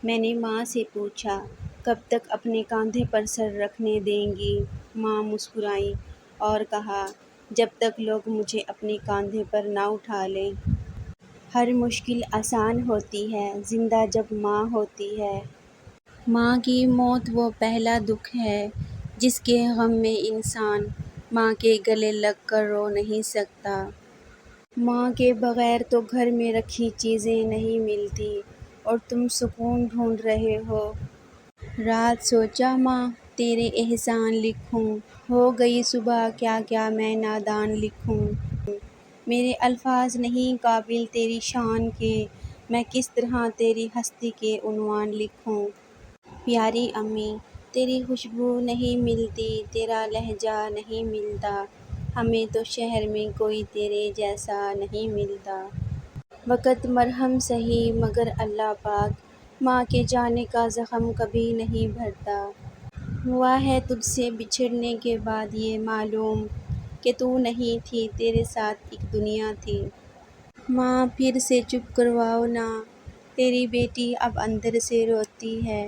میں نے ماں سے پوچھا، کب تک اپنے کاندھے پر سر رکھنے دیں گی؟ ماں مسکرائیں اور کہا، جب تک لوگ مجھے اپنے کاندھے پر نہ اٹھا لیں۔ ہر مشکل آسان ہوتی ہے زندہ جب ماں ہوتی ہے۔ ماں کی موت وہ پہلا دکھ ہے جس کے غم میں انسان ماں کے گلے لگ کر رو نہیں سکتا۔ ماں کے بغیر تو گھر میں رکھی چیزیں نہیں ملتی اور تم سکون ڈھونڈ رہے ہو۔ رات سوچا ماں تیرے احسان لکھوں، ہو گئی صبح کیا کیا میں نادان لکھوں۔ میرے الفاظ نہیں قابل تیری شان کے، میں کس طرح تیری ہستی کے عنوان لکھوں۔ پیاری امی تیری خوشبو نہیں ملتی، تیرا لہجہ نہیں ملتا، ہمیں تو شہر میں کوئی تیرے جیسا نہیں ملتا۔ وقت مرہم سہی مگر اللہ پاک ماں کے جانے کا زخم کبھی نہیں بھرتا۔ ہوا ہے تجھ سے بچھڑنے کے بعد یہ معلوم کہ تو نہیں تھی تیرے ساتھ ایک دنیا تھی۔ ماں پھر سے چپ کرواؤ نا، تیری بیٹی اب اندر سے روتی ہے۔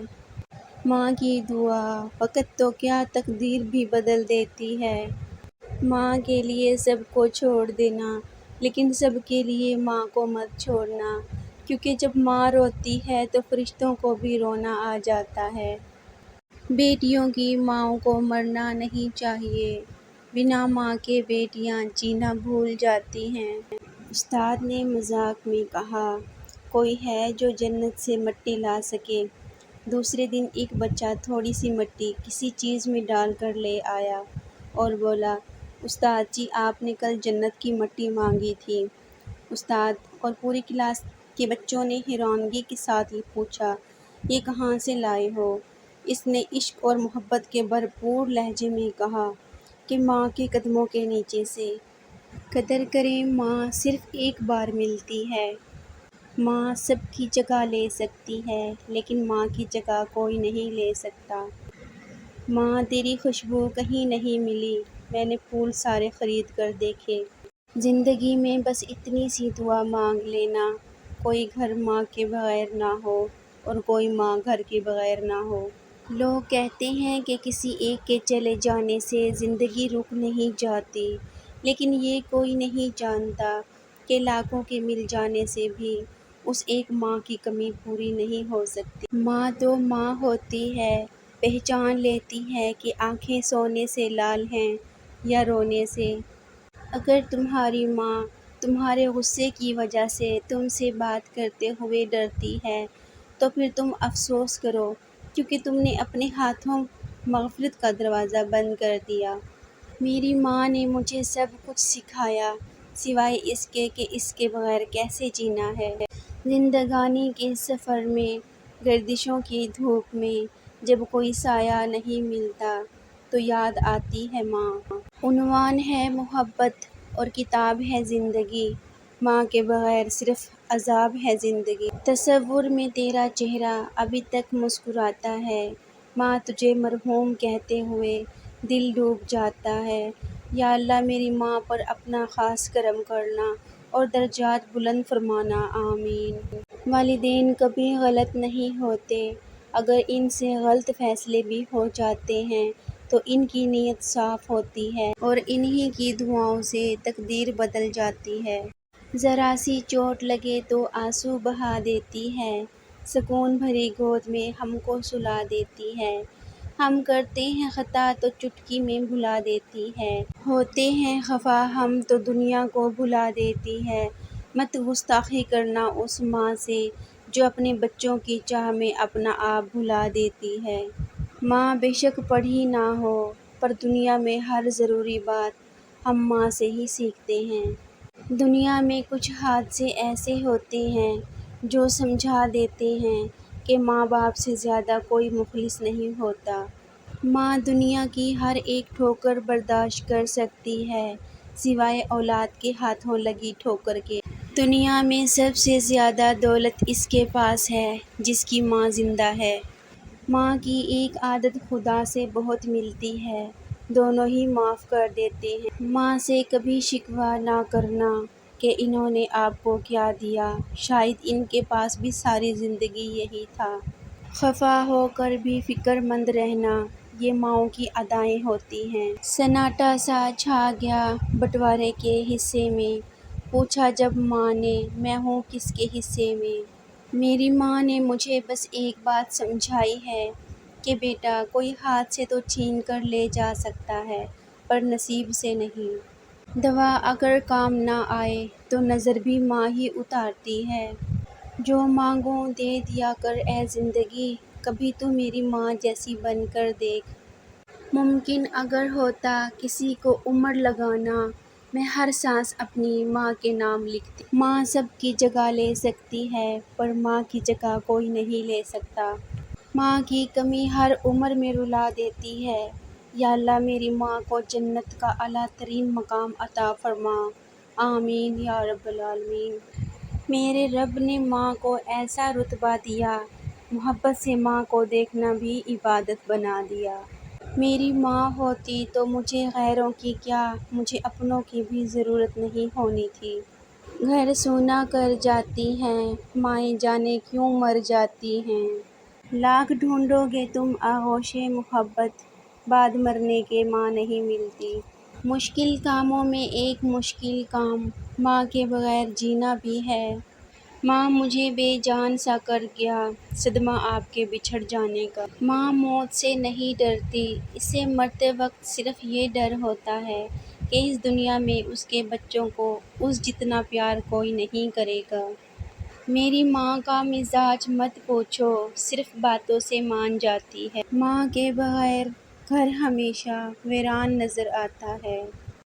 ماں کی دعا وقت تو کیا تقدیر بھی بدل دیتی ہے۔ ماں کے لیے سب کو چھوڑ دینا لیکن سب کے لیے ماں کو مت چھوڑنا، کیونکہ جب ماں روتی ہے تو فرشتوں کو بھی رونا آ جاتا ہے۔ بیٹیوں کی ماؤں کو مرنا نہیں چاہیے، بنا ماں کے بیٹیاں جینا بھول جاتی ہیں۔ استاد نے مذاق میں کہا، کوئی ہے جو جنت سے مٹی لا سکے؟ دوسرے دن ایک بچہ تھوڑی سی مٹی کسی چیز میں ڈال کر لے آیا اور بولا، استاد جی آپ نے کل جنت کی مٹی مانگی تھی۔ استاد اور پوری کلاس کے بچوں نے حیرانگی کے ساتھ یہ پوچھا، یہ کہاں سے لائے ہو؟ اس نے عشق اور محبت کے بھرپور لہجے میں کہا کہ ماں کے قدموں کے نیچے سے۔ قدر کریں ماں صرف ایک بار ملتی ہے۔ ماں سب کی جگہ لے سکتی ہے لیکن ماں کی جگہ کوئی نہیں لے سکتا۔ ماں تیری خوشبو کہیں نہیں ملی، میں نے پھول سارے خرید کر دیکھے۔ زندگی میں بس اتنی سی دعا مانگ لینا، کوئی گھر ماں کے بغیر نہ ہو اور کوئی ماں گھر کے بغیر نہ ہو۔ لوگ کہتے ہیں کہ کسی ایک کے چلے جانے سے زندگی رک نہیں جاتی، لیکن یہ کوئی نہیں جانتا کہ لاکھوں کے مل جانے سے بھی اس ایک ماں کی کمی پوری نہیں ہو سکتی۔ ماں تو ماں ہوتی ہے، پہچان لیتی ہے کہ آنکھیں سونے سے لال ہیں یا رونے سے۔ اگر تمہاری ماں تمہارے غصے کی وجہ سے تم سے بات کرتے ہوئے ڈرتی ہے تو پھر تم افسوس کرو، کیونکہ تم نے اپنے ہاتھوں مغفرت کا دروازہ بند کر دیا۔ میری ماں نے مجھے سب کچھ سکھایا سوائے اس کے کہ اس کے بغیر کیسے جینا ہے۔ زندگانی کے سفر میں، گردشوں کی دھوپ میں جب کوئی سایہ نہیں ملتا تو یاد آتی ہے ماں۔ عنوان ہے محبت اور کتاب ہے زندگی، ماں کے بغیر صرف عذاب ہے زندگی۔ تصور میں تیرا چہرہ ابھی تک مسکراتا ہے، ماں تجھے مرحوم کہتے ہوئے دل ڈوب جاتا ہے۔ یا اللہ میری ماں پر اپنا خاص کرم کرنا اور درجات بلند فرمانا، آمین۔ والدین کبھی غلط نہیں ہوتے، اگر ان سے غلط فیصلے بھی ہو جاتے ہیں تو ان کی نیت صاف ہوتی ہے اور انہی کی دعاؤں سے تقدیر بدل جاتی ہے۔ ذرا سی چوٹ لگے تو آنسو بہا دیتی ہے، سکون بھری گود میں ہم کو سلا دیتی ہے۔ ہم کرتے ہیں خطا تو چٹکی میں بھلا دیتی ہے، ہوتے ہیں خفا ہم تو دنیا کو بھلا دیتی ہے۔ مت گستاخی کرنا اس ماں سے جو اپنے بچوں کی چاہ میں اپنا آپ بھلا دیتی ہے۔ ماں بے شک پڑھی نہ ہو پر دنیا میں ہر ضروری بات ہم ماں سے ہی سیکھتے ہیں۔ دنیا میں کچھ حادثے ایسے ہوتے ہیں جو سمجھا دیتے ہیں کہ ماں باپ سے زیادہ کوئی مخلص نہیں ہوتا۔ ماں دنیا کی ہر ایک ٹھوکر برداشت کر سکتی ہے سوائے اولاد کے ہاتھوں لگی ٹھوکر کے۔ دنیا میں سب سے زیادہ دولت اس کے پاس ہے جس کی ماں زندہ ہے۔ ماں کی ایک عادت خدا سے بہت ملتی ہے، دونوں ہی معاف کر دیتے ہیں۔ ماں سے کبھی شکوہ نہ کرنا کہ انہوں نے آپ کو کیا دیا، شاید ان کے پاس بھی ساری زندگی یہی تھا۔ خفا ہو کر بھی فکر مند رہنا، یہ ماؤں کی ادائیں ہوتی ہیں۔ سناٹا سا چھا گیا بٹوارے کے حصے میں، پوچھا جب ماں نے میں ہوں کس کے حصے میں۔ میری ماں نے مجھے بس ایک بات سمجھائی ہے کہ بیٹا کوئی ہاتھ سے تو چھین کر لے جا سکتا ہے پر نصیب سے نہیں۔ دوا اگر کام نہ آئے تو نظر بھی ماں ہی اتارتی ہے۔ جو مانگوں دے دیا کر اے زندگی، کبھی تو میری ماں جیسی بن کر دیکھ۔ ممکن اگر ہوتا کسی کو عمر لگانا، میں ہر سانس اپنی ماں کے نام لکھتی۔ ماں سب کی جگہ لے سکتی ہے پر ماں کی جگہ کوئی نہیں لے سکتا۔ ماں کی کمی ہر عمر میں رلا دیتی ہے۔ یا اللہ میری ماں کو جنت کا اعلیٰ ترین مقام عطا فرما، آمین یا رب العالمین۔ میرے رب نے ماں کو ایسا رتبہ دیا، محبت سے ماں کو دیکھنا بھی عبادت بنا دیا۔ میری ماں ہوتی تو مجھے غیروں کی کیا، مجھے اپنوں کی بھی ضرورت نہیں ہونی تھی۔ گھر سونا کر جاتی ہیں مائیں، جانے کیوں مر جاتی ہیں۔ لاکھ ڈھونڈو گے تم آغوش محبت، بعد مرنے کے ماں نہیں ملتی۔ مشکل کاموں میں ایک مشکل کام، ماں کے بغیر جینا بھی ہے۔ ماں مجھے بے جان سا کر گیا، صدمہ آپ کے بچھڑ جانے کا۔ ماں موت سے نہیں ڈرتی، اسے مرتے وقت صرف یہ ڈر ہوتا ہے کہ اس دنیا میں اس کے بچوں کو اس جتنا پیار کوئی نہیں کرے گا۔ میری ماں کا مزاج مت پوچھو، صرف باتوں سے مان جاتی ہے۔ ماں کے بغیر گھر ہمیشہ ویران نظر آتا ہے۔